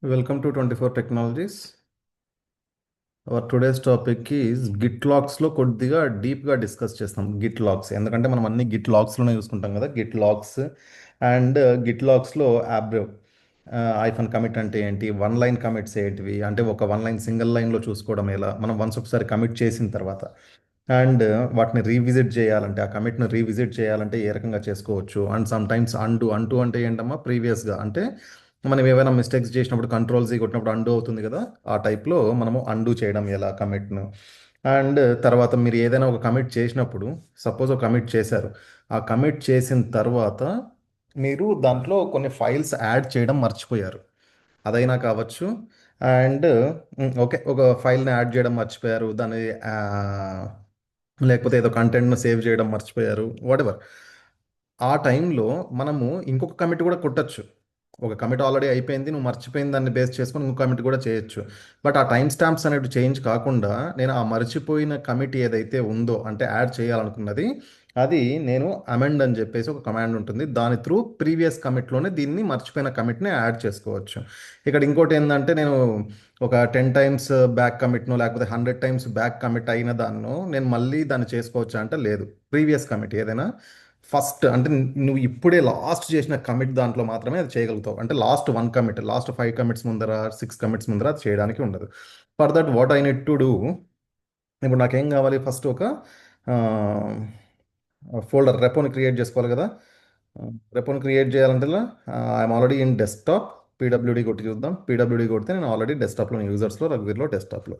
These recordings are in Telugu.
Welcome to 24 Technologies. Our today's topic is git లాగ్స్లో కొద్దిగా డీప్గా డిస్కస్ చేస్తాం గిట్ లాగ్స్. ఎందుకంటే మనం అన్ని గిట్ లాగ్స్లోనే చూసుకుంటాం కదా, గిట్ లాగ్స్ అండ్ గిట్ లాగ్స్లో యాబ్రేవ్ ఐఫన్ కమిట్ అంటే ఏంటి, వన్ లైన్ కమిట్స్ ఏంటివి, అంటే ఒక వన్ లైన్ సింగిల్ లైన్లో చూసుకోవడం ఎలా, మనం వన్స్ ఒకసారి కమిట్ చేసిన తర్వాత అండ్ వాటిని రీవిజిట్ చేయాలంటే, ఆ కమిట్ను రీవిజిట్ చేయాలంటే ఏ రకంగా చేసుకోవచ్చు. అండ్ సమ్ టైమ్స్ అంటూ అంటే ఏంటమ్మా, ప్రీవియస్గా అంటే మనం ఏమైనా మిస్టేక్స్ చేసినప్పుడు కంట్రోల్ కొట్టినప్పుడు అండు అవుతుంది కదా, ఆ టైప్లో మనము అండు చేయడం ఎలా కమిట్ను. అండ్ తర్వాత మీరు ఏదైనా ఒక కమిట్ చేసినప్పుడు, సపోజ్ ఒక కమిట్ చేశారు, ఆ కమిట్ చేసిన తర్వాత మీరు దాంట్లో కొన్ని ఫైల్స్ యాడ్ చేయడం మర్చిపోయారు, అదైనా కావచ్చు. అండ్ ఓకే, ఒక ఫైల్ని యాడ్ చేయడం మర్చిపోయారు, దాన్ని లేకపోతే ఏదో కంటెంట్ను సేవ్ చేయడం మర్చిపోయారు, వాటెవర్. ఆ టైంలో మనము ఇంకొక కమిట్ కూడా కొట్టచ్చు. ఒక కమిట్ ఆల్రెడీ అయిపోయింది, నువ్వు మర్చిపోయిన దాన్ని బేస్ చేసుకొని ఇంకొక కమిట్ కూడా చేయొచ్చు. బట్ ఆ టైం స్టాంప్స్ అనేవి చేంజ్ కాకుండా, నేను ఆ మర్చిపోయిన కమిట్ ఏదైతే ఉందో, అంటే యాడ్ చేయాలనుకున్నది, అది నేను అమెండ్ అని చెప్పేసి ఒక కమాండ్ ఉంటుంది, దాని త్రూ ప్రీవియస్ కమిట్లోనే దీన్ని మర్చిపోయిన కమిట్ని యాడ్ చేసుకోవచ్చు. ఇక్కడ ఇంకోటి ఏంటంటే, నేను ఒక 10 టైమ్స్ బ్యాక్ కమిట్ను లేకపోతే 100 టైమ్స్ బ్యాక్ కమిట్ అయిన దాన్ని నేను మళ్ళీ దాన్ని చేసుకోవచ్చా అంటే లేదు. ప్రీవియస్ కమిట్ ఏదైనా ఫస్ట్ అంటే నువ్వు ఇప్పుడే లాస్ట్ చేసిన కమిట్ దాంట్లో మాత్రమే అది చేయగలుగుతావు. అంటే last one commit, last 5 commits ముందర, 6 కమిట్స్ ముందర అది చేయడానికి ఉండదు. For that what I need to do, ఇప్పుడు నాకేం కావాలి, ఫస్ట్ ఒక ఫోల్డర్ రెపోని క్రియేట్ చేసుకోవాలి కదా. రెపోని క్రియేట్ చేయాలంటే I'm already in desktop. PWD కొట్టి చూద్దాం. పీడబ్ల్యూడి కొడితే నేను ఆల్రెడీ డెస్క్టాప్లో, యూజర్స్లో, రఘువీర్లో డెస్క్టాప్లో.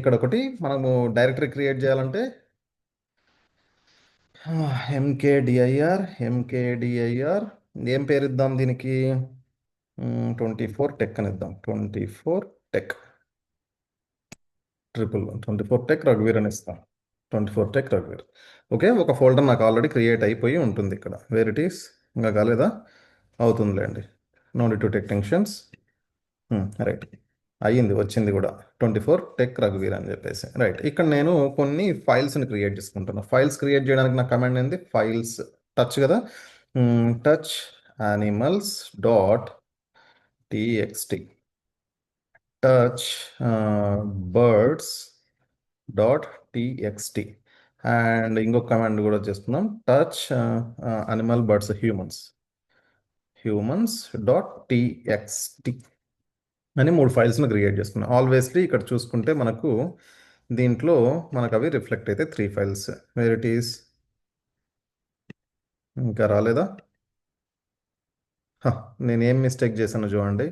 ఇక్కడ ఒకటి మనము డైరెక్టరీ క్రియేట్ చేయాలంటే ఎంకేడిఐఆర్ ఏం పేరు ఇద్దాం దీనికి, 24 టెక్ అని ఇద్దాం. 24 టెక్, 24 టెక్ రఘువీర్ అని ఇస్తాం. 24 టెక్ రఘువీర్. ఓకే, ఒక ఫోల్డర్ నాకు ఆల్రెడీ క్రియేట్ అయిపోయి ఉంటుంది ఇక్కడ. వేర్ ఇట్ ఈస్, ఇంకా కాలేదా, అవుతుందిలేండి. No need to take tensions. Right, అయ్యింది, వచ్చింది కూడా 24 టెక్ రఘువీర్ అని చెప్పేసి. రైట్, ఇక్కడ నేను కొన్ని ఫైల్స్ని క్రియేట్ చేసుకుంటున్నాను. ఫైల్స్ క్రియేట్ చేయడానికి నా కమాండ్ ఏంది, ఫైల్స్ టచ్ కదా, touch animals dot TXT, touch birds dot TXT. And ఇంకొక కమాండ్ కూడా చేస్తున్నాం, touch animal birds humans dot TXT అని 3 ఫైల్స్ని క్రియేట్ చేసుకున్నాం. ఆల్వేస్లీ ఇక్కడ చూసుకుంటే మనకు దీంట్లో మనకు అవి రిఫ్లెక్ట్ అయితే 3 ఫైల్స్. వేర్ ఇట్ ఈస్, ఇంకా రాలేదా, నేను ఏం మిస్టేక్ చేశాను చూడండి.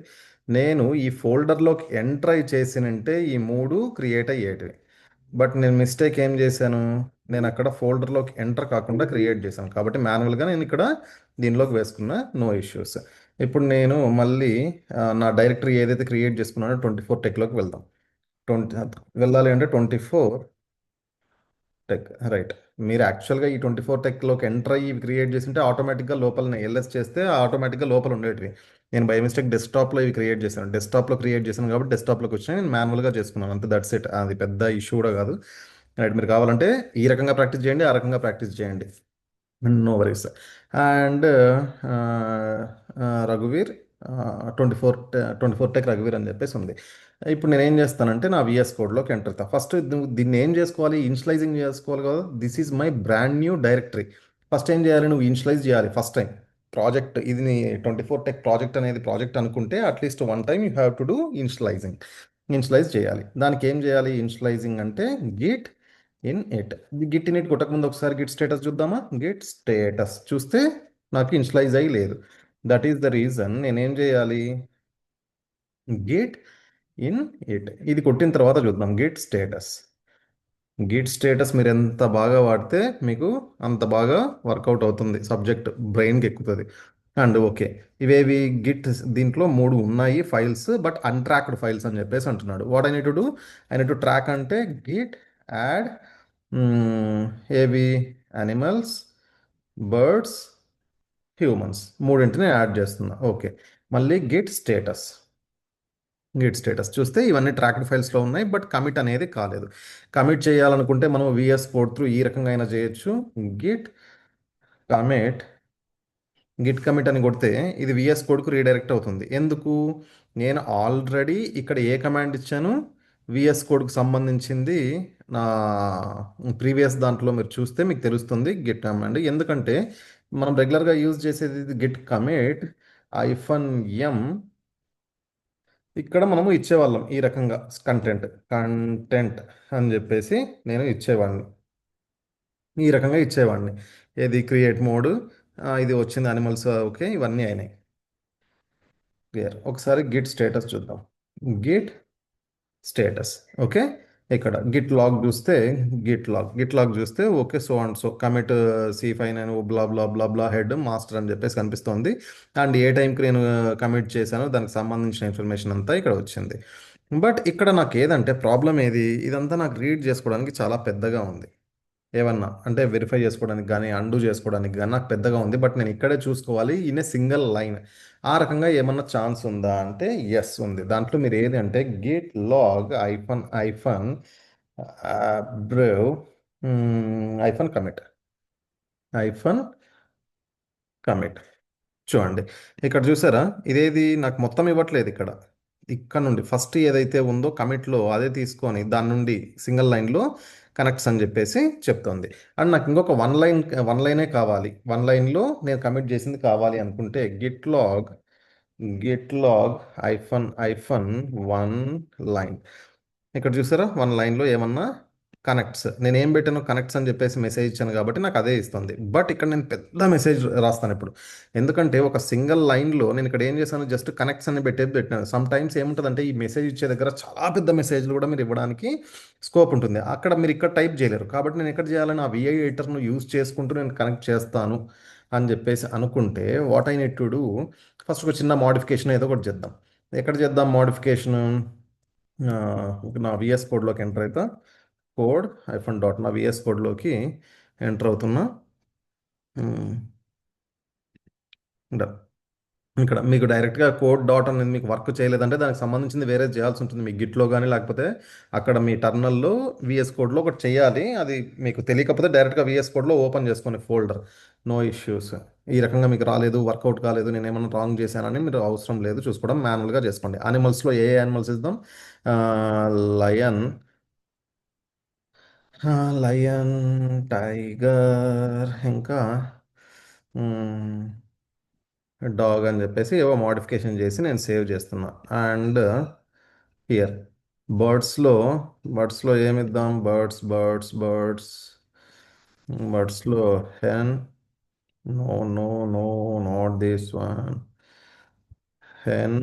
నేను ఈ ఫోల్డర్లోకి ఎంటర్ అయి చేసినంటే ఈ 3 క్రియేట్ అయ్యేటివి. బట్ నేను మిస్టేక్ ఏం చేశాను, నేను అక్కడ ఫోల్డర్లోకి ఎంటర్ కాకుండా క్రియేట్ చేశాను, కాబట్టి మాన్యువల్గా నేను ఇక్కడ దీనిలోకి వేసుకున్నా, నో ఇష్యూస్. ఇప్పుడు నేను మళ్ళీ నా డైరెక్టరీ ఏదైతే క్రియేట్ చేసుకున్నానో 24 టెక్లోకి వెళ్దాం. 20 వెళ్ళాలి అంటే 24 టెక్. రైట్, మీరు యాక్చువల్గా ఈ 24 టెక్లోకి ఎంటర్ అయ్యి క్రియేట్ చేసింటే ఆటోమేటిక్గా లోపల ఎల్ఎస్ చేస్తే ఆటోమేటిక్గా లోపల ఉండేటివి. నేను బై మిస్టేక్ డెస్క్టాప్లో ఇవి క్రియేట్ చేశాను, డెస్క్టాప్లో క్రియేట్ చేశాను కాబట్టి డెస్క్టాప్లోకి వచ్చినాయి, నేను మాన్యువల్గా చేసుకున్నాను అంతే, దట్స్ ఇట్. అది పెద్ద ఇష్యూ కూడా కాదు. రైట్, మీరు కావాలంటే ఈ రకంగా ప్రాక్టీస్ చేయండి, ఆ రకంగా ప్రాక్టీస్ చేయండి, నో వరీస్. అండ్ రఘువీర్ 24 టెక్ రఘువీర్ అని చెప్పేసి ఉంది. ఇప్పుడు నేను ఏం చేస్తానంటే నా విఎస్ కోడ్లోకి ఎంటర్ అవుతా. ఫస్ట్ దీన్ని ఏం చేసుకోవాలి, ఇన్షియలైజింగ్ చేసుకోవాలి కదా. This is my brand new directory. First ఏం చేయాలి, నువ్వు ఇన్షియలైజ్ చేయాలి ఫస్ట్ టైం. ప్రాజెక్ట్ ఇది నీ 24 టెక్ ప్రాజెక్ట్ అనేది ప్రాజెక్ట్ అనుకుంటే at least one time you have to do initialising. Initialise చేయాలి. దానికి ఏం చేయాలి, ఇన్షియలైజింగ్ అంటే git init. Git init కొట్టకముందు ఒకసారి గిట్ స్టేటస్ చూద్దామా. గిట్ స్టేటస్ చూస్తే నాకు ఇన్షియలైజ్ అయ్యి లేదు. దట్ ఈస్ ద రీజన్ నేనేం చేయాలి, గిట్ ఇన్ ఇట్ ఇది కొట్టిన తర్వాత చూద్దాం. గిట్ స్టేటస్ మీరు ఎంత బాగా వాడితే మీకు అంత బాగా వర్కౌట్ అవుతుంది, సబ్జెక్ట్ బ్రెయిన్కి ఎక్కుతుంది. అండ్ ఓకే, ఇవేవి గిట్ దీంట్లో 3 ఉన్నాయి ఫైల్స్, బట్ అన్ట్రాక్డ్ ఫైల్స్ అని చెప్పేసి అంటున్నాడు. What I need to do, I need to track అంటే గిట్ యాడ్ ఏవి, యానిమల్స్, బర్డ్స్, హ్యూమన్స్, మూడింటిని యాడ్ చేస్తున్నా. ఓకే, మళ్ళీ గిట్ స్టేటస్ చూస్తే ఇవన్నీ ట్రాక్డ్ ఫైల్స్లో ఉన్నాయి, బట్ కమిట్ అనేది కాలేదు. కమిట్ చేయాలనుకుంటే మనం విఎస్ కోడ్ త్రూ ఈ రకంగా అయినా చేయొచ్చు. గిట్ కమిట్ గిట్ కమిట్ అని కొడితే ఇది విఎస్ కోడ్కు రీడైరెక్ట్ అవుతుంది. ఎందుకు? నేను ఆల్రెడీ ఇక్కడ ఏ కమాండ్ ఇచ్చాను, విఎస్ కోడ్కు సంబంధించింది నా ప్రీవియస్ దాంట్లో మీరు చూస్తే మీకు తెలుస్తుంది గిట్ కమాండ్. ఎందుకంటే మనం రెగ్యులర్గా యూజ్ చేసేది గిట్ కమిట్ -m. ఇక్కడ మనము ఇచ్చేవాళ్ళం ఈ రకంగా కంటెంట్ కంటెంట్ అని చెప్పేసి నేను ఇచ్చేవాడిని, ఈ రకంగా ఇచ్చేవాడిని. ఏది క్రియేట్ మోడ్, ఇది వచ్చింది అనిమల్స్, ఓకే, ఇవన్నీ అయినాయి. క్లియర్. ఒకసారి గిట్ స్టేటస్ చూద్దాం. Git status, okay. ఇక్కడ గిట్ లాగ్ చూస్తే okay, so and so commit C59 blah blah blah blah head master అని చెప్పేసి కనిపిస్తోంది. అండ్ ఏ టైంకి నేను కమిట్ చేశానో దానికి సంబంధించిన ఇన్ఫర్మేషన్ అంతా ఇక్కడ వచ్చింది. బట్ ఇక్కడ నాకు ఏదంటే ప్రాబ్లం ఏది, ఇదంతా నాకు రీడ్ చేసుకోవడానికి చాలా పెద్దగా ఉంది. ఏమన్నా అంటే వెరిఫై చేసుకోవడానికి కానీ అండు చేసుకోవడానికి కానీ నాకు పెద్దగా ఉంది. బట్ నేను ఇక్కడే చూసుకోవాలి ఇన్ ఏ సింగిల్ లైన్. ఆ రకంగా ఏమన్నా ఛాన్స్ ఉందా అంటే ఎస్ ఉంది. దాంట్లో మీరు ఏది అంటే git log hyphen hyphen abbrev hyphen commit hyphen commit. చూడండి, ఇక్కడ చూసారా, ఇదేది నాకు మొత్తం ఇవ్వట్లేదు. ఇక్కడ నుండి ఫస్ట్ ఏదైతే ఉందో కమిట్లో అదే తీసుకొని దాని నుండి సింగిల్ లైన్లో కనెక్ట్స్ అని చెప్పేసి చెప్తోంది. అండ్ నాకు ఇంకొక వన్ లైనే కావాలి, వన్ లైన్లో నేను కమిట్ చేసింది కావాలి అనుకుంటే git log hyphen hyphen one line. ఇక్కడ చూసారా, వన్ లైన్లో ఏమన్నా కనెక్ట్స్, నేను ఏం పెట్టాను కనెక్ట్స్ అని చెప్పేసి మెసేజ్ ఇచ్చాను కాబట్టి నాకు అదే ఇస్తుంది. బట్ ఇక్కడ నేను పెద్ద మెసేజ్ రాస్తాను ఇప్పుడు. ఎందుకంటే ఒక సింగిల్ లైన్లో నేను ఇక్కడ ఏం చేశాను, జస్ట్ కనెక్ట్స్ అని పెట్టాను. సమ్ టైమ్స్ ఏముంటుందంటే ఈ మెసేజ్ ఇచ్చే దగ్గర చాలా పెద్ద మెసేజ్లు కూడా మీరు ఇవ్వడానికి స్కోప్ ఉంటుంది. అక్కడ మీరు ఇక్కడ టైప్ చేయలేరు. కాబట్టి నేను ఎక్కడ చేయాలని ఆ విఐ ఎడిటర్ను యూజ్ చేసుకుంటూ నేను కనెక్ట్ చేస్తాను అని చెప్పేసి అనుకుంటే what I need to do, first ఒక చిన్న మోడిఫికేషన్ ఏదో ఒకటి చేద్దాం. ఎక్కడ చేద్దాం మోడిఫికేషన్? నా విఎస్ కోడ్లోకి ఎంటర్ అవుతా, కోడ్-డాట్ నా విఎస్ కోడ్లోకి ఎంటర్ అవుతున్నా. డన్. ఇక్కడ మీకు డైరెక్ట్గా కోడ్ డాట్ అనేది మీకు వర్క్ చేయలేదంటే దానికి సంబంధించింది వేరే చేయాల్సి ఉంటుంది మీ గిట్లో కానీ, లేకపోతే అక్కడ మీ టర్మినల్లో విఎస్ కోడ్లో ఒకటి చేయాలి. అది మీకు తెలియకపోతే డైరెక్ట్గా విఎస్ కోడ్లో ఓపెన్ చేసుకునే ఫోల్డర్, నో ఇష్యూస్. ఈ రకంగా మీకు రాలేదు, వర్కౌట్ కాలేదు, నేను ఏమైనా రాంగ్ చేశానని మీరు అవసరం లేదు, చూసుకోవడం మాన్యువల్గా చేసుకోండి. యానిమల్స్లో ఏ యానిమల్స్ ఇద్దాం? లయన్, లయన్, టైగర్, ఇంకా డాగ్ అని చెప్పేసి ఏవో మోడిఫికేషన్ చేసి నేను సేవ్ చేస్తున్నా. అండ్ హియర్ బర్డ్స్లో బర్డ్స్లో ఏమిద్దాం? బర్డ్స్లో hen, no no no, not this one. Hen,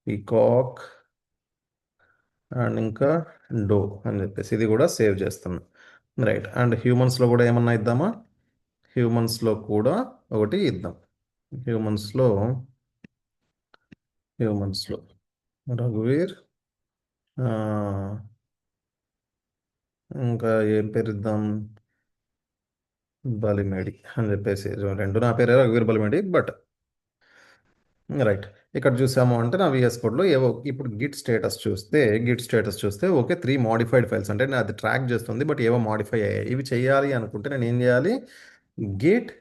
peacock, and ఇంకా డో అని చెప్పేసి ఇది కూడా సేవ్ చేస్తున్నాం. రైట్. అండ్ హ్యూమన్స్లో కూడా ఏమన్నా ఇద్దామా? హ్యూమన్స్లో కూడా ఒకటి ఇద్దాం. హ్యూమన్స్లో హ్యూమన్స్లో రఘువీర్, ఇంకా ఏం పేరు ఇద్దాం? బలిమేడి అని చెప్పేసి. రెండు నా పేరే రఘువీర్ బలిమేడి. బట్ రైట్, ఇక్కడ చూసాము అంటే నా విఎస్ కోడ్లో ఏవో ఇప్పుడు గిట్ స్టేటస్ చూస్తే ఓకే, 3 మోడిఫైడ్ ఫైల్స్ అంటే నేను అది ట్రాక్ చేస్తుంది. బట్ ఏవో మోడిఫై అయ్యాయి. ఇవి చేయాలి అనుకుంటే నేను ఏం చేయాలి? గిట్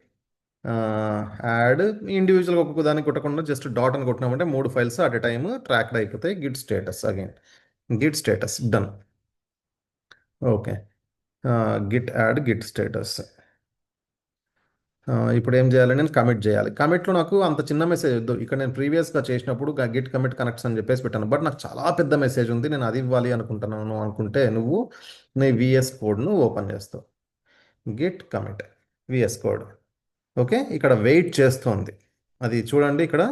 యాడ్ ఇండివిజువల్గా ఒక్కొక్క దాన్ని కొట్టకుండా జస్ట్ డాట్ అని కొట్టినామంటే 3 files at a time tracked అయిపోతాయి. Git status done. Okay, git add git status. ఇప్పుడు ఏం చేయాలి? నేను కమిట్ చేయాలి. కమిట్లో నాకు అంత చిన్న మెసేజ్ వద్దు. ఇక్కడ నేను ప్రీవియస్గా చేసినప్పుడు గిట్ కమిట్ కనెక్ట్స్ అని చెప్పేసి పెట్టాను. బట్ నాకు చాలా పెద్ద మెసేజ్ ఉంది, నేను అది ఇవ్వాలి అనుకుంటున్నాను అనుకుంటే నువ్వు నీ విఎస్ కోడ్ను ఓపెన్ చేస్తావు. Git commit VS code, okay. ఇక్కడ వెయిట్ చేస్తుంది. అది చూడండి, ఇక్కడ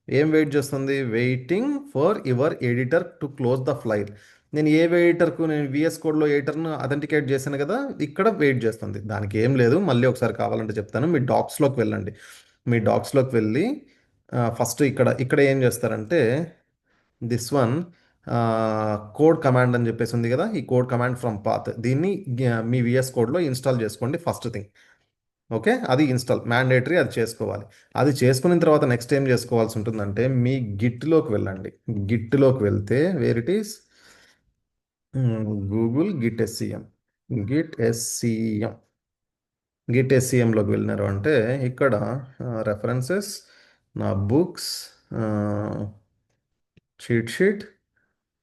ఏం వెయిట్ చేస్తుంది? Waiting for your editor to close the file. నేను ఏ ఎడిటర్కు నేను విఎస్ కోడ్లో ఎడిటర్ను అథెంటికేట్ చేశాను కదా, ఇక్కడ వెయిట్ చేస్తుంది. దానికి ఏం లేదు, మళ్ళీ ఒకసారి కావాలంటే చెప్తాను. మీ డాక్స్లోకి వెళ్ళండి. మీ డాక్స్లోకి వెళ్ళి ఫస్ట్ ఇక్కడ ఇక్కడ ఏం చేస్తారంటే దిస్ వన్ కోడ్ కమాండ్ అని చెప్పేసి ఉంది కదా, ఈ కోడ్ కమాండ్ ఫ్రమ్ పాత్, దీన్ని మీ విఎస్ కోడ్లో ఇన్స్టాల్ చేసుకోండి ఫస్ట్ థింగ్. ఓకే, అది ఇన్స్టాల్ మ్యాండేటరీ, అది చేసుకోవాలి. అది చేసుకున్న తర్వాత నెక్స్ట్ ఏం చేసుకోవాల్సి ఉంటుందంటే మీ గిట్లోకి వెళ్ళండి. గిట్లోకి వెళ్తే where it is, Google git SCM. Git ఎస్సిఎంలోకి వెళ్ళినారు అంటే ఇక్కడ రెఫరెన్సెస్, నా బుక్స్, చీట్ షీట్,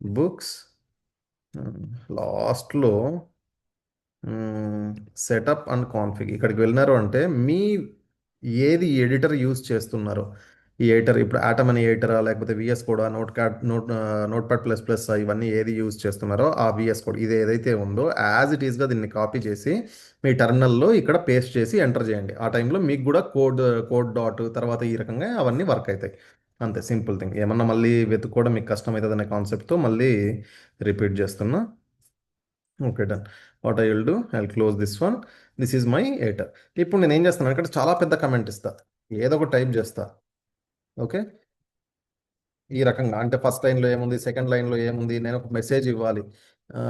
బుక్స్, లాస్ట్లో సెటప్ అండ్ కాన్ఫిగ్ ఇక్కడికి వెళ్ళినారు అంటే మీ ఏది ఎడిటర్ యూజ్ చేస్తున్నారో ఈ ఎడిటర్ ఇప్పుడు ఆటమ్ అనే ఎడిటరా లేకపోతే VS code notepad plus plus ఇవన్నీ ఏది యూజ్ చేస్తున్నారో ఆ విఎస్ కోడ్ ఇది ఏదైతే ఉందో యాజ్ ఇట్ ఈస్గా దీన్ని కాపీ చేసి మీ టెర్మినల్లో ఇక్కడ పేస్ట్ చేసి ఎంటర్ చేయండి. ఆ టైంలో మీకు కూడా కోడ్ డాట్ తర్వాత ఈ రకంగా అవన్నీ వర్క్ అవుతాయి. అంతే సింపుల్ థింగ్. ఏమన్నా మళ్ళీ వెతుక్కోవడం మీకు కష్టమవుతుంది అనే కాన్సెప్ట్తో మళ్ళీ రిపీట్ చేస్తున్నా. Okay done. What I will do, I will close this one. This is my editor. ఇప్పుడు నేను ఏం చేస్తాను ఇక్కడ చాలా పెద్ద కమెంట్ ఇస్తా, ఏదో ఒక టైప్ చేస్తా. ఓకే, ఈ రకంగా అంటే ఫస్ట్ లైన్లో ఏముంది, సెకండ్ లైన్లో ఏముంది, నేను ఒక మెసేజ్ ఇవ్వాలి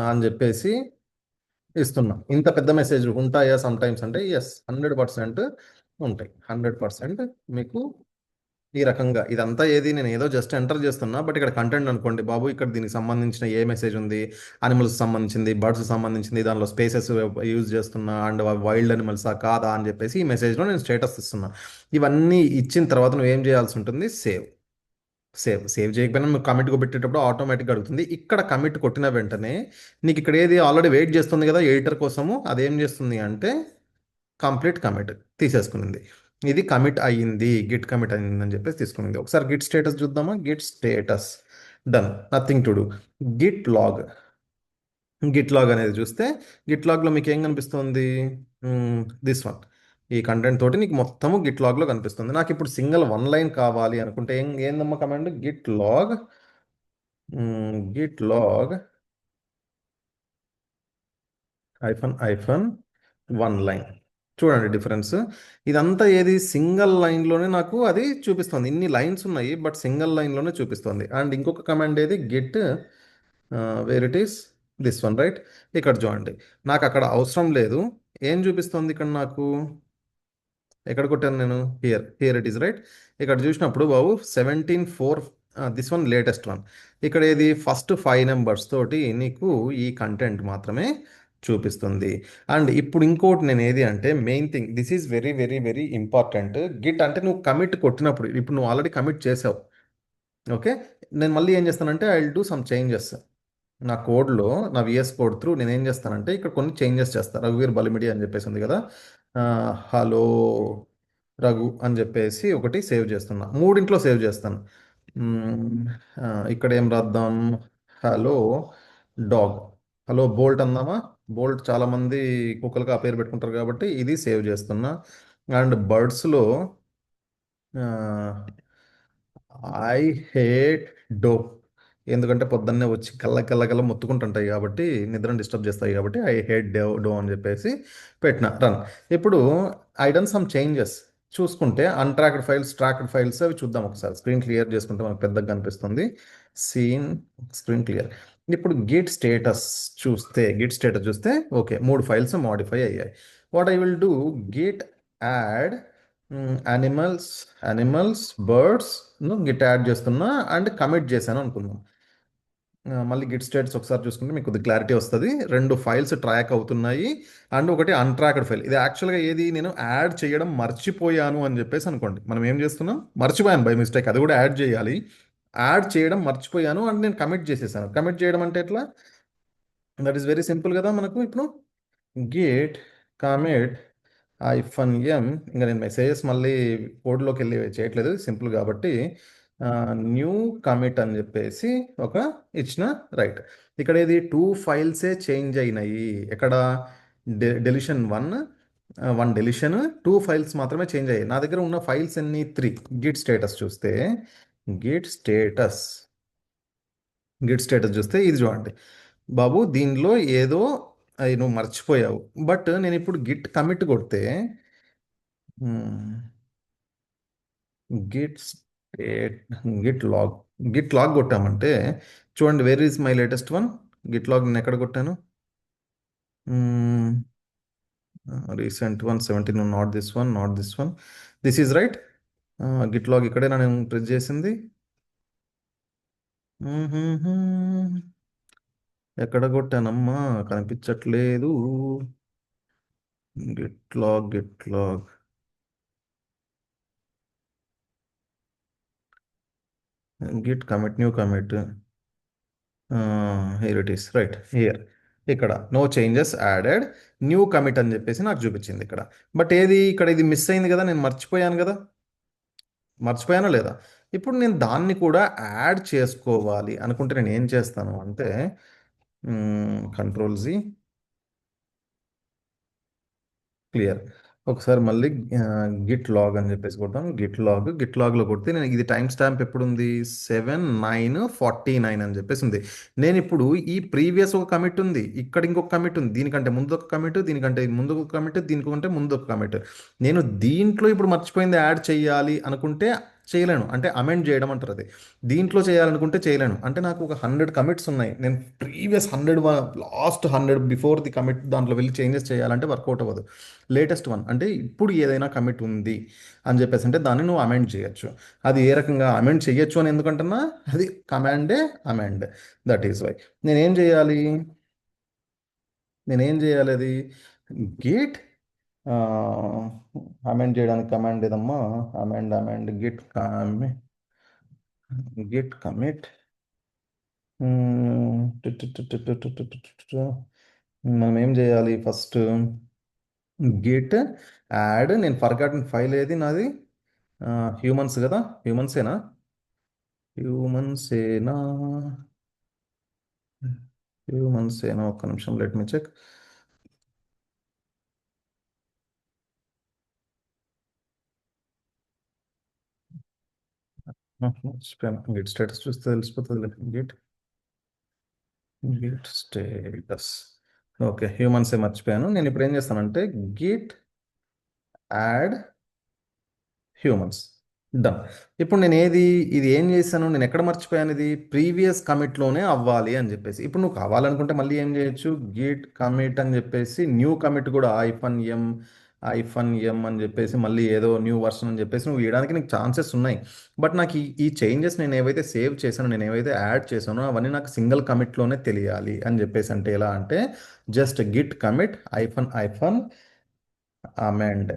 అని చెప్పేసి ఇస్తున్నా. ఇంత పెద్ద మెసేజ్లు ఉంటాయా సమ్ టైమ్స్ అంటే ఎస్, 100% ఉంటాయి. 100% మీకు ఈ రకంగా ఇదంతా ఏది నేను ఏదో జస్ట్ ఎంటర్ చేస్తున్నా, బట్ ఇక్కడ కంటెంట్ అనుకోండి బాబు, ఇక్కడ దీనికి సంబంధించిన ఏ మెసేజ్ ఉంది, అనిమల్స్ సంబంధించింది, బర్డ్స్ సంబంధించింది, దానిలో స్పేసెస్ యూజ్ చేస్తున్నా అండ్ వైల్డ్ అనిమల్సా కాదా అని చెప్పేసి ఈ మెసేజ్లో నేను స్టేటస్ ఇస్తున్నా. ఇవన్నీ ఇచ్చిన తర్వాత నువ్వు ఏం చేయాల్సి ఉంటుంది, సేవ్. సేవ్ చేయకపోయినా నువ్వు కమిట్ పెట్టేటప్పుడు ఆటోమేటిక్గా అడుగుతుంది. ఇక్కడ కమిట్ కొట్టిన వెంటనే నీకు ఇక్కడ ఏది ఆల్రెడీ వెయిట్ చేస్తుంది కదా ఎడిటర్ కోసము, అదేం చేస్తుంది అంటే కంప్లీట్ కమిట్ తీసేసుకునింది. ఇది కమిట్ అయ్యింది, గిట్ కమిట్ అయ్యింది అని చెప్పేసి తీసుకునింది. ఒకసారి గిట్ స్టేటస్ చూద్దామా. Git status done, nothing to do. Git log, git log అనేది చూస్తే గిట్ లాగ్లో మీకు ఏం కనిపిస్తుంది, దిస్ వన్. ఈ కంటెంట్ తోటి నీకు మొత్తము గిట్ లాగ్లో కనిపిస్తుంది. నాకు ఇప్పుడు సింగిల్ వన్ లైన్ కావాలి అనుకుంటే ఏందమ్మా command, git log, git log hyphen hyphen one line. చూడండి డిఫరెన్స్. ఇదంతా ఏది సింగిల్ లైన్లోనే నాకు అది చూపిస్తుంది. ఇన్ని లైన్స్ ఉన్నాయి బట్ సింగిల్ లైన్లోనే చూపిస్తుంది. అండ్ ఇంకొక కమాండ్ ఏది, get where it is, this one right. ఇక్కడ చూడండి, నాకు అక్కడ అవసరం లేదు. ఏం చూపిస్తుంది ఇక్కడ నాకు, ఎక్కడ కొట్టాను నేను, here here it is right. ఇక్కడ చూసినప్పుడు బాబు 17/4, దిస్ వన్ లేటెస్ట్ వన్. ఇక్కడ ఏది ఫస్ట్ 5 నెంబర్స్ తోటి నీకు ఈ కంటెంట్ మాత్రమే చూపిస్తుంది. అండ్ ఇప్పుడు ఇంకోటి నేను ఏది అంటే main thing, this is very very very important. Git అంటే నువ్వు కమిట్ కొట్టినప్పుడు ఇప్పుడు నువ్వు ఆల్రెడీ కమిట్ చేసావు. ఓకే, నేను మళ్ళీ ఏం చేస్తానంటే I will do some changes. నా కోడ్లో నా విఎస్ కోడ్ త్రూ నేను ఏం చేస్తానంటే ఇక్కడ కొన్ని చేంజెస్ చేస్తాను. రఘువీర్ బలిమిడి అని చెప్పేసి ఉంది కదా, హలో రఘు అని చెప్పేసి ఒకటి సేవ్ చేస్తున్నా. మూడింట్లో సేవ్ చేస్తాను. మ్మ్, ఇక్కడ ఏం రాద్దాం, హలో డాగ్, హలో బోల్ట్ అందామా. బోల్ట్ చాలామంది కుక్కలుగా ఆ పేరు పెట్టుకుంటారు కాబట్టి ఇది సేవ్ చేస్తున్నా. అండ్ బర్డ్స్లో ఐ హేట్ డో, ఎందుకంటే పొద్దున్నే వచ్చి కళ్ళ కళ్ళ కళ్ళ మొత్తుకుంటుంటాయి కాబట్టి నిద్రను డిస్టర్బ్ చేస్తాయి కాబట్టి ఐ హేట్ డో అని చెప్పేసి పెట్టిన రన్. ఇప్పుడు ఐ డన్ సమ్ చేంజెస్. చూసుకుంటే అన్ట్రాక్డ్ ఫైల్స్, ట్రాక్డ్ ఫైల్స్ అవి చూద్దాం ఒకసారి. స్క్రీన్ క్లియర్ చేసుకుంటే మనకు పెద్దగా కనిపిస్తుంది. సీన్, స్క్రీన్ క్లియర్. ఇప్పుడు గిట్ స్టేటస్ చూస్తే ఓకే, 3 ఫైల్స్ మాడిఫై అయ్యాయి. What I will do, git add animals, birds git add చేస్తున్నా అండ్ కమిట్ చేశాను అనుకుందాం. మళ్ళీ గిట్ స్టేట్స్ ఒకసారి చూసుకుంటే మీకు కొద్ది క్లారిటీ వస్తుంది. 2 ఫైల్స్ ట్రాక్ అవుతున్నాయి అండ్ ఒకటి అన్ట్రాక్డ్ ఫైల్. ఇది యాక్చువల్గా ఏది నేను యాడ్ చేయడం మర్చిపోయాను అని చెప్పేసి అనుకోండి. మనం ఏం చేస్తున్నాం, మర్చిపోయాను బై మిస్టేక్, అది కూడా యాడ్ చేయాలి. యాడ్ చేయడం మర్చిపోయాను అండ్ నేను కమిట్ చేసేసాను. కమిట్ చేయడం అంటే ఎట్లా, దట్ ఈస్ వెరీ సింపుల్ కదా మనకు. ఇప్పుడు గేట్ కమిట్ ఐఫన్ ఇంకా నేను మెసేజెస్ మళ్ళీ కోడ్లోకి వెళ్ళి చేయట్లేదు, సింపుల్ కాబట్టి న్యూ కమిట్ అని చెప్పేసి ఒక ఇచ్చిన రైట్. ఇక్కడ ఇది 2 ఫైల్సే చేంజ్ అయినాయి. ఎక్కడ డెలిషన్ వన్ డెలిషన్, 2 ఫైల్స్ మాత్రమే చేంజ్ అయ్యాయి. నా దగ్గర ఉన్న ఫైల్స్ ఎన్ని, 3. గిట్ స్టేటస్ చూస్తే గిట్ స్టేటస్ గిట్ స్టేటస్ చూస్తే ఇది చూడండి బాబు, దీనిలో ఏదో అది నువ్వు మర్చిపోయావు. బట్ నేను ఇప్పుడు గిట్ కమిట్ కొడితే git state git log git log కొట్టామంటే చూడండి, where is my latest one. Git log నేను ఎక్కడ కొట్టాను, recent one 17, not this one, this is right. Git log ఇక్కడే నేను ప్రెస్ చేసింది. ఎక్కడ కొట్టానమ్మా, కనిపించట్లేదు. Git log, git log, git commit, new commit. Here it is, right here. ఇక్కడ no changes added, new commit అని చెప్పేసి నాకు చూపించింది ఇక్కడ. బట్ ఏది ఇక్కడ, ఇది మిస్ అయింది కదా, నేను మర్చిపోయాను కదా. మర్చిపోయానా లేదా? ఇప్పుడు నేను దాన్ని కూడా యాడ్ చేసుకోవాలి అనుకుంటే నేను ఏం చేస్తాను అంటే, కంట్రోల్ జీ, క్లియర్. ఒకసారి మళ్ళీ గిట్ లాగ్ అని చెప్పేసి కొట్టాను. గిట్ లాగ్లో కొడితే నేను ఇది టైం స్టాంప్ ఎప్పుడు ఉంది, 7/9/49 అని చెప్పేసి ఉంది. నేను ఇప్పుడు ఈ ప్రీవియస్ ఒక కమిట్ ఉంది, ఇక్కడ ఇంకొక కమిట్ ఉంది, దీనికంటే ముందు ఒక కమిట్, దీనికంటే ముందు ఒక కమిట్, దీనికంటే ముందు ఒక కమిట్. నేను దీంట్లో ఇప్పుడు మర్చిపోయింది యాడ్ చేయాలి అనుకుంటే చేయలేను, అంటే అమెండ్ చేయడం అంటారు అది. దీంట్లో చేయాలనుకుంటే చేయలేను, అంటే నాకు ఒక 100 కమిట్స్ ఉన్నాయి. నేను previous 100, last 100 before the commit దాంట్లో వెళ్ళి చేంజెస్ చేయాలంటే వర్కౌట్ అవ్వదు. లేటెస్ట్ వన్ అంటే ఇప్పుడు ఏదైనా కమిట్ ఉంది అని చెప్పేసి అంటే దాన్ని నువ్వు అమెండ్ చేయొచ్చు. అది ఏ రకంగా అమెండ్ చేయొచ్చు అని ఎందుకంటున్నా, అది కమాండే అమెండ్. దట్ ఈస్ వై నేనేం చేయాలి, అది గేట్ అమెండ్ చేయడానికి కమాండ్ ఏదమ్మా, అమెండ్ గిట్ కమిట్. మనం ఏం చేయాలి ఫస్ట్, గిట్ యాడ్, నేను ఫర్గాటన్ ఫైల్ ఏది నాది, హ్యూమన్స్ కదా, హ్యూమన్సేనా, హ్యూమన్సేనా, హ్యూమన్సేనా, ఒక్క నిమిషం let me check. Git status చూస్తే తెలిసిపోతుంది. గిట్ గిట్ స్టేటస్, ఓకే హ్యూమన్సే మర్చిపోయాను. నేను ఇప్పుడు ఏం చేస్తానంటే గిట్ యాడ్ హ్యూమన్స్, డన్. ఇప్పుడు నేను ఇది ఏం చేశాను, నేను ఎక్కడ మర్చిపోయాను, ఇది ప్రీవియస్ కమిట్లోనే అవ్వాలి అని చెప్పేసి. ఇప్పుడు నువ్వు కావాలనుకుంటే మళ్ళీ ఏం చేయొచ్చు, గిట్ కమిట్ అని చెప్పేసి న్యూ కమిట్ కూడా ఐఫన్ ఎం అని చెప్పేసి మళ్ళీ ఏదో న్యూ వర్షన్ అని చెప్పేసి నువ్వు వేయడానికి నీకు ఛాన్సెస్ ఉన్నాయి. బట్ నాకు ఈ చేంజెస్ నేను ఏవైతే సేవ్ చేశానో, నేను ఏవైతే యాడ్ చేశానో అవన్నీ నాకు సింగిల్ కమిట్లోనే తెలియాలి అని చెప్పేసి. అంటే ఎలా అంటే just Git commit hyphen amend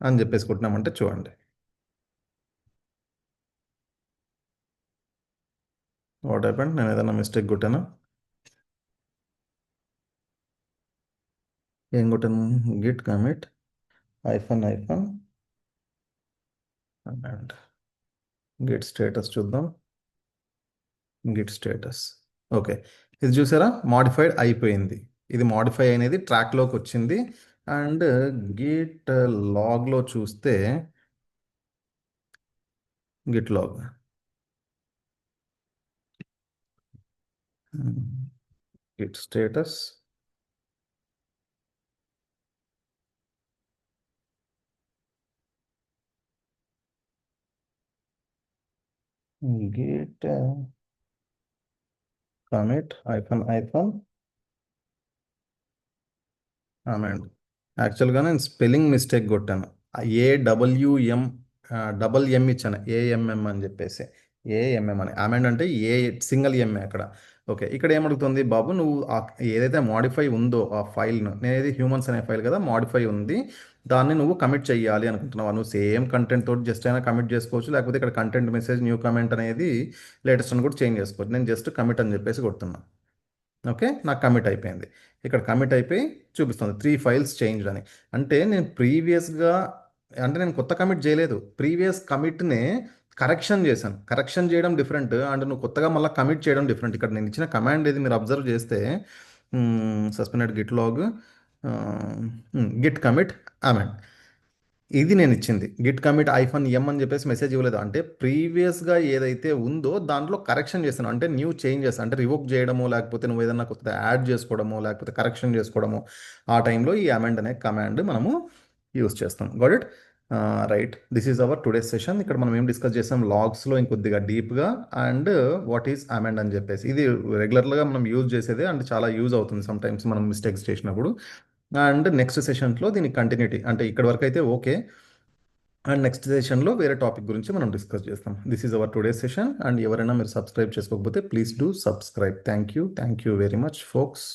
అని చెప్పేసి కొట్టినామంటే చూడండి వాట్ హ్యాపెండ్. నేను ఏదైనా మిస్టేక్ కొట్టాను, ఏం కొట్టాను, Git commit hyphen and Git status చూద్దాం, గిట్ స్టేటస్, ఓకే. ఇది చూసారా, మాడిఫైడ్ అయిపోయింది. ఇది మాడిఫై అనేది ట్రాక్లోకి వచ్చింది. అండ్ గిట్ లాగ్లో చూస్తే, git log, git status, git commit hyphen amend. యాక్చువల్గా నేను స్పెల్లింగ్ మిస్టేక్ కొట్టాను, ఏడబ్ల్యూఎం డబల్ ఎం ఇచ్చాను, ఏఎంఎం అని చెప్పేసి, ఏఎంఎం అని. అమెండ్ అంటే ఏ సింగిల్ ఎంఏ అక్కడ. ఓకే, ఇక్కడ ఏమడుగుతుంది బాబు, నువ్వు ఏదైతే మాడిఫై ఉందో ఆ ఫైల్ను, నేనేది హ్యూమన్స్ అనే ఫైల్ కదా, మాడిఫై ఉంది, దాన్ని నువ్వు కమిట్ చేయాలి అనుకుంటున్నావు. నువ్వు సేమ్ కంటెంట్ తోటి జస్ట్ అయినా కమిట్ చేసుకోవచ్చు, లేకపోతే ఇక్కడ కంటెంట్ మెసేజ్ న్యూ కమెంట్ అనేది లేటెస్ట్ అని కూడా చేంజ్ చేసుకోవచ్చు. నేను జస్ట్ కమిట్ అని చెప్పేసి కొడుతున్నాను. ఓకే, నాకు కమిట్ అయిపోయింది. ఇక్కడ కమిట్ అయిపోయి చూపిస్తుంది 3 ఫైల్స్ చేంజ్డ్ అని. అంటే నేను ప్రీవియస్గా, అంటే నేను కొత్త కమిట్ చేయలేదు, ప్రీవియస్ కమిట్నే కరెక్షన్ చేశాను. కరెక్షన్ చేయడం డిఫరెంట్, అండ్ నువ్వు కొత్తగా మళ్ళీ కమిట్ చేయడం డిఫరెంట్. ఇక్కడ నేను ఇచ్చిన కమాండ్ ఏది మీరు అబ్జర్వ్ చేస్తే, suspended git log, git commit amend, ఇది నేను ఇచ్చింది. గిట్ కమిట్ ఐఫన్ ఎం అని చెప్పేసి మెసేజ్ ఇవ్వలేదు, అంటే ప్రీవియస్గా ఏదైతే ఉందో దాంట్లో కరెక్షన్ చేస్తాను, అంటే న్యూ చేంజెస్, అంటే రివోక్ చేయడము, లేకపోతే నువ్వు ఏదన్నా కొత్త యాడ్ చేసుకోవడము, లేకపోతే కరెక్షన్ చేసుకోవడము, ఆ టైంలో ఈ అమెండ్ అనే కమాండ్ మనము యూస్ చేస్తాం. Got it, right. This is our today session. ఇక్కడ మనం ఏం డిస్కస్ చేసాం, లాగ్స్లో ఇంకొద్దిగా డీప్గా, అండ్ వాట్ ఈజ్ అమెండ్ అని చెప్పేసి. ఇది రెగ్యులర్గా మనం యూజ్ చేసేదే, అండ్ చాలా యూజ్ అవుతుంది సమ్ టైమ్స్ మనం మిస్టేక్స్ చేసినప్పుడు. అండ్ నెక్స్ట్ సెషన్స్లో దీని కంటిన్యూటీ, అంటే ఇక్కడ వరకు అయితే ఓకే, అండ్ నెక్స్ట్ సెషన్లో వేరే టాపిక్ గురించి మనం డిస్కస్ చేస్తాం. This is our today session. And ఎవరైనా మీరు సబ్స్క్రైబ్ చేసుకోకపోతే please do subscribe. Thank you very much folks.